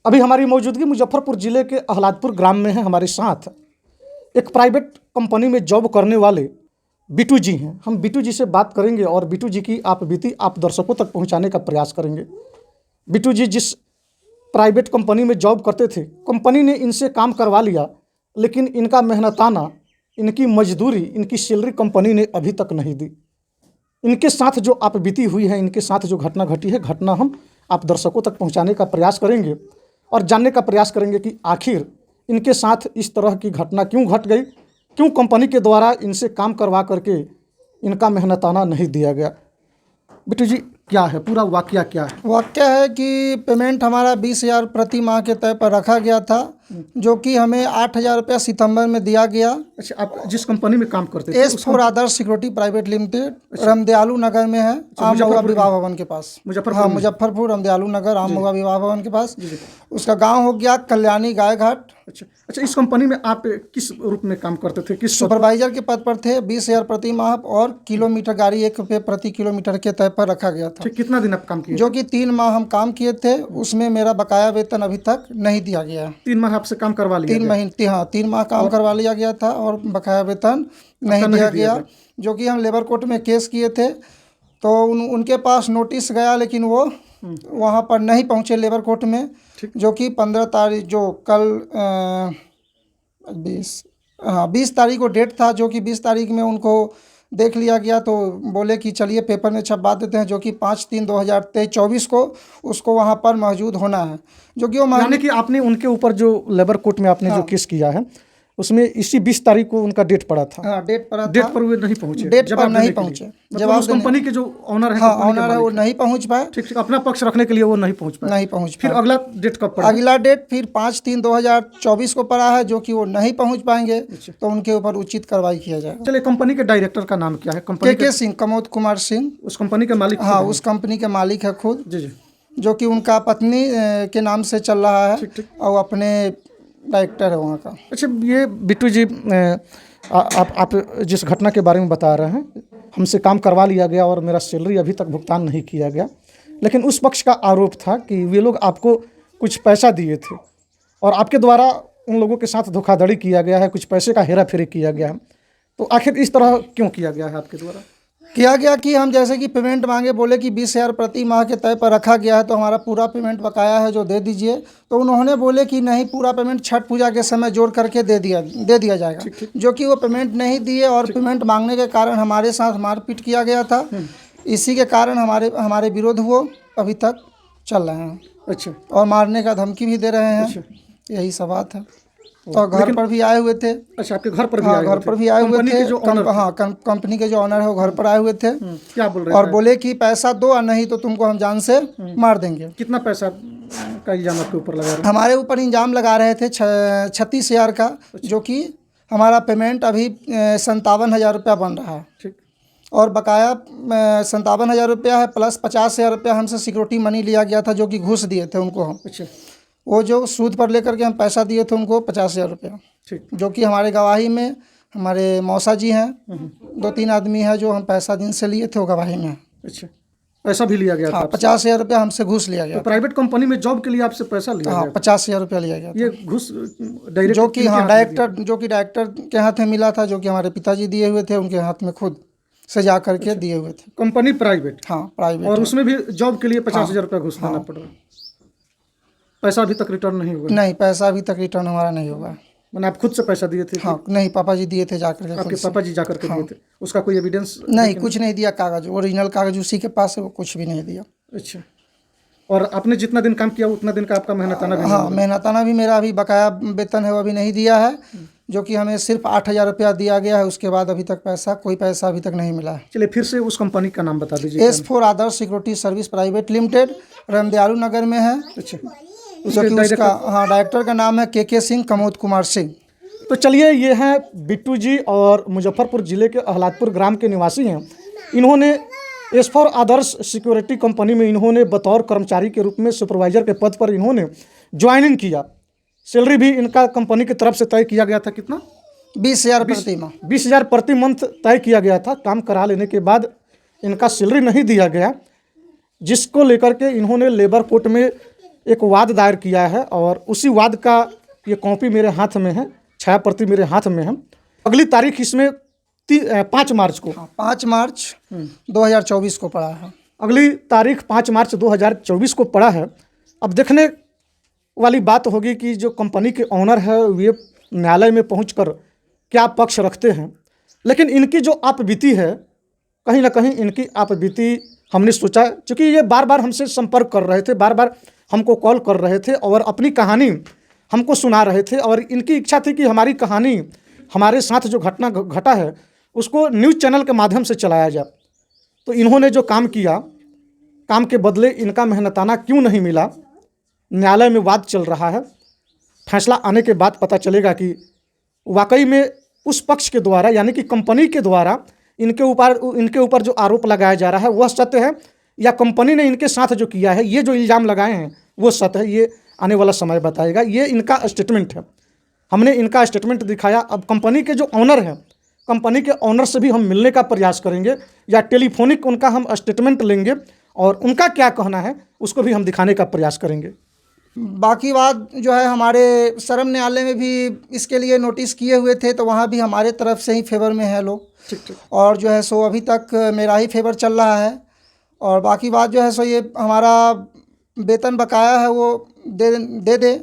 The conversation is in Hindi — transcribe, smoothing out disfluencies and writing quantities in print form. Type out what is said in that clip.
अभी हमारी मौजूदगी मुजफ्फरपुर ज़िले के अहलादपुर ग्राम में है। हमारे साथ एक प्राइवेट कंपनी में जॉब करने वाले बिट्टू जी हैं। हम बिट्टू जी से बात करेंगे और बिट्टू जी की आप बीती आप दर्शकों तक पहुंचाने का प्रयास करेंगे। बिट्टू जी जिस प्राइवेट कंपनी में जॉब करते थे, कंपनी ने इनसे काम करवा लिया, लेकिन इनका मेहनताना, इनकी मजदूरी, इनकी सैलरी कंपनी ने अभी तक नहीं दी। इनके साथ जो आप बीती हुई है, इनके साथ जो घटना घटी है, घटना हम आप दर्शकों तक पहुंचाने का प्रयास करेंगे और जानने का प्रयास करेंगे कि आखिर इनके साथ इस तरह की घटना क्यों घट गई, क्यों कंपनी के द्वारा इनसे काम करवा करके इनका मेहनताना नहीं दिया गया। बिट्टू जी, क्या है पूरा वाकया, क्या है? वाकया है कि पेमेंट हमारा 20,000 प्रति माह के तय पर रखा गया था, जो कि हमें 8,000 रुपया सितंबर में दिया गया। अच्छा, आप जिस कंपनी में काम करते थे? S4 Adarsh security private limited, Ramdayalu Nagar में है, आम महुआ विवाह भवन के पास। हाँ, मुजफ्फरपुर रामदयालु नगर, आम महुआ विवाह भवन के पास। उसका गांव हो गया कल्याणी गाय घाट। अच्छा, इस कंपनी में आप किस रूप में काम करते थे? किस सुपरवाइजर के पद पर थे। 20,000 प्रति माह और किलोमीटर गाड़ी 1 रुपये प्रति किलोमीटर के तय पर रखा गया था। कितना दिन आप काम किए? जो कि 3 माह हम काम किए थे। उसमें मेरा बकाया वेतन अभी तक नहीं दिया गया। 3 माह आपसे काम करवा लिया? 3 महीने, हाँ 3 माह काम करवा लिया गया था और बकाया वेतन नहीं दिया गया। जो कि हम लेबर कोर्ट में केस किए थे, तो उनके पास नोटिस गया, लेकिन वो वहाँ पर नहीं पहुँचे लेबर कोर्ट में। जो कि 15 तारीख, जो कल 20 तारीख को डेट था, जो कि 20 तारीख में उनको देख लिया गया, तो बोले कि चलिए पेपर में छपवा देते हैं, जो कि 5/3/2023 को उसको वहाँ पर मौजूद होना है। जो कि वो यानी कि आपने उनके ऊपर जो लेबर कोर्ट में आपने जो केस किया है, उसमें इसी 20 तारीख को उनका डेट पड़ा था। हाँ, डेट पड़ा था। डेट पर वे नहीं पहुंचे? डेट पर नहीं पहुंचे। जब उस कंपनी के जो ऑनर है, हाँ ऑनर है, वो नहीं पहुंच पाए। ठीक, अपना पक्ष रखने के लिए वो नहीं पहुंच पाए। फिर अगला डेट कब पड़ा? अगला डेट फिर 5/3/2024 को पड़ा है, जो कि वो नहीं पहुंच पाएंगे, तो उनके ऊपर उचित कार्रवाई किया जाएगा। चलिए, कंपनी के डायरेक्टर का नाम क्या है? कंपनी के सिंह, कमोद कुमार सिंह। उस कंपनी के मालिक? हाँ, उस कंपनी के मालिक है खुद। जी, जो कि उनका पत्नी के नाम से चल रहा है और अपने डायरेक्टर है वहाँ का। अच्छा, ये बिट्टू जी, आप जिस घटना के बारे में बता रहे हैं, हमसे काम करवा लिया गया और मेरा सैलरी अभी तक भुगतान नहीं किया गया, लेकिन उस पक्ष का आरोप था कि वे लोग आपको कुछ पैसा दिए थे और आपके द्वारा उन लोगों के साथ धोखाधड़ी किया गया है, कुछ पैसे का हेरा फेरी किया गया है। तो आखिर इस तरह क्यों किया गया है आपके द्वारा? किया गया कि हम जैसे कि पेमेंट मांगे, बोले कि 20,000 प्रति माह के तय पर रखा गया है, तो हमारा पूरा पेमेंट बकाया है जो दे दीजिए। तो उन्होंने बोले कि नहीं, पूरा पेमेंट छठ पूजा के समय जोड़ करके दे दिया जाएगा। जो कि वो पेमेंट नहीं दिए और पेमेंट मांगने के कारण हमारे साथ मारपीट किया गया था। इसी के कारण हमारे विरोध वो अभी तक चल रहे हैं। अच्छा, और मारने का धमकी भी दे रहे हैं। यही सब बात है। और घर पर भी आए हुए थे। अच्छा, आपके घर पर भी? हाँ, घर पर भी आए हुए थे। हाँ, कंपनी के जो ऑनर है वो घर पर आए हुए थे। क्या बोल रहे और बोले कि पैसा दो और नहीं तो तुमको हम जान से मार देंगे। कितना पैसा का इल्जाम आपके ऊपर लगा रहे हैं? हमारे ऊपर इल्जाम लगा रहे थे 36,000 का, जो कि हमारा पेमेंट अभी 57,000 रुपया बन रहा है। ठीक। और बकाया 57,000 रुपया है, प्लस 50,000 रुपया हमसे सिक्योरिटी मनी लिया गया था, जो कि घूस दिए थे उनको हम। अच्छा, वो जो सूद पर लेकर के हम पैसा दिए थे उनको 50,000 रुपया। ठीक। जो कि हमारे गवाही में हमारे मौसा जी हैं, 2-3 आदमी है जो हम पैसा दिन से लिए थे, वो गवाही में। अच्छा, पैसा भी लिया गया? हाँ, 50,000 रुपया हमसे घूस लिया गया। तो प्राइवेट कंपनी में जॉब के लिए आपसे पैसा लिया? हाँ, 50,000 रुपया लिया गया। ये घूस डायरेक्टर, जो कि हाँ डायरेक्टर के हाथ में मिला था, जो कि हमारे पिताजी दिए हुए थे, उनके हाथ में खुद से जा करके दिए हुए थे। Company private? हाँ, प्राइवेट। और उसमें भी जॉब के लिए 50,000 रुपया घूस देना पड़ रहा है। पैसा अभी तक रिटर्न नहीं हुआ? नहीं, पैसा अभी तक रिटर्न हमारा नहीं होगा। मैंने आप खुद से पैसा दिए थे? हाँ, नहीं, पापा जी दिए थे जाकर के। आपके पापा जी जाकर के दिए थे? उसका कोई एविडेंस? नहीं, कुछ नहीं दिया। कागज, ओरिजिनल कागज उसी के पास है, वो कुछ भी नहीं दिया। अच्छा, और आपने जितना दिन काम किया उतना दिन का आपका मेहनताना भी? हाँ, मेहनताना भी मेरा अभी बकाया वेतन है वो अभी नहीं दिया है, जो कि हमें सिर्फ 8,000 रुपया दिया गया है। उसके बाद अभी तक कोई पैसा अभी तक नहीं मिला है। चलिए, फिर से उस कंपनी का नाम बता दीजिए। S4 Adarsh security service private limited, Ramdayalu Nagar में है। अच्छा, जो कि उसका डायरेक्टर का नाम है के सिंह, कमोद कुमार सिंह। तो चलिए, ये हैं बिट्टू जी और मुजफ्फरपुर ज़िले के अहलादपुर ग्राम के निवासी हैं। इन्होंने S4 आदर्श सिक्योरिटी कंपनी में इन्होंने बतौर कर्मचारी के रूप में सुपरवाइजर के पद पर इन्होंने ज्वाइनिंग किया। सैलरी भी इनका कंपनी की तरफ से तय किया गया था। कितना? 20,000 प्रति माह। 20,000 प्रति मंथ तय किया गया था। काम करा लेने के बाद इनका सैलरी नहीं दिया गया, जिसको लेकर के इन्होंने लेबर कोर्ट में एक वाद दायर किया है और उसी वाद का ये कॉपी मेरे हाथ में है, छाया प्रति मेरे हाथ में है। अगली तारीख इसमें 5 मार्च को, 5 मार्च 2024 को पड़ा है। अगली तारीख 5 मार्च 2024 को पड़ा है। अब देखने वाली बात होगी कि जो कंपनी के ऑनर है वे न्यायालय में पहुंचकर क्या पक्ष रखते हैं। लेकिन इनकी जो आपबीती है, कहीं ना कहीं इनकी आपबीती हमने सोचा, चूँकि ये बार बार हमसे संपर्क कर रहे थे, बार बार हमको कॉल कर रहे थे और अपनी कहानी हमको सुना रहे थे और इनकी इच्छा थी कि हमारी कहानी, हमारे साथ जो घटना घटा है उसको न्यूज़ चैनल के माध्यम से चलाया जाए। तो इन्होंने जो काम किया, काम के बदले इनका मेहनताना क्यों नहीं मिला। न्यायालय में वाद चल रहा है, फैसला आने के बाद पता चलेगा कि वाकई में उस पक्ष के द्वारा यानी कि कंपनी के द्वारा इनके ऊपर जो आरोप लगाया जा रहा है वह सत्य है या कंपनी ने इनके साथ जो किया है, ये जो इल्ज़ाम लगाए हैं वो सत्य है। ये आने वाला समय बताएगा। ये इनका स्टेटमेंट है, हमने इनका स्टेटमेंट दिखाया। अब कंपनी के जो ऑनर हैं, कंपनी के ऑनर से भी हम मिलने का प्रयास करेंगे या टेलीफोनिक उनका हम स्टेटमेंट लेंगे और उनका क्या कहना है उसको भी हम दिखाने का प्रयास करेंगे। बाकी बात जो है, हमारे श्रम न्यायालय में भी इसके लिए नोटिस किए हुए थे, तो वहाँ भी हमारे तरफ से ही फेवर में है लोग। ठीक। और जो है सो अभी तक मेरा ही फेवर चल रहा है। और बाकी बात जो है सो ये हमारा वेतन बकाया है वो दे दे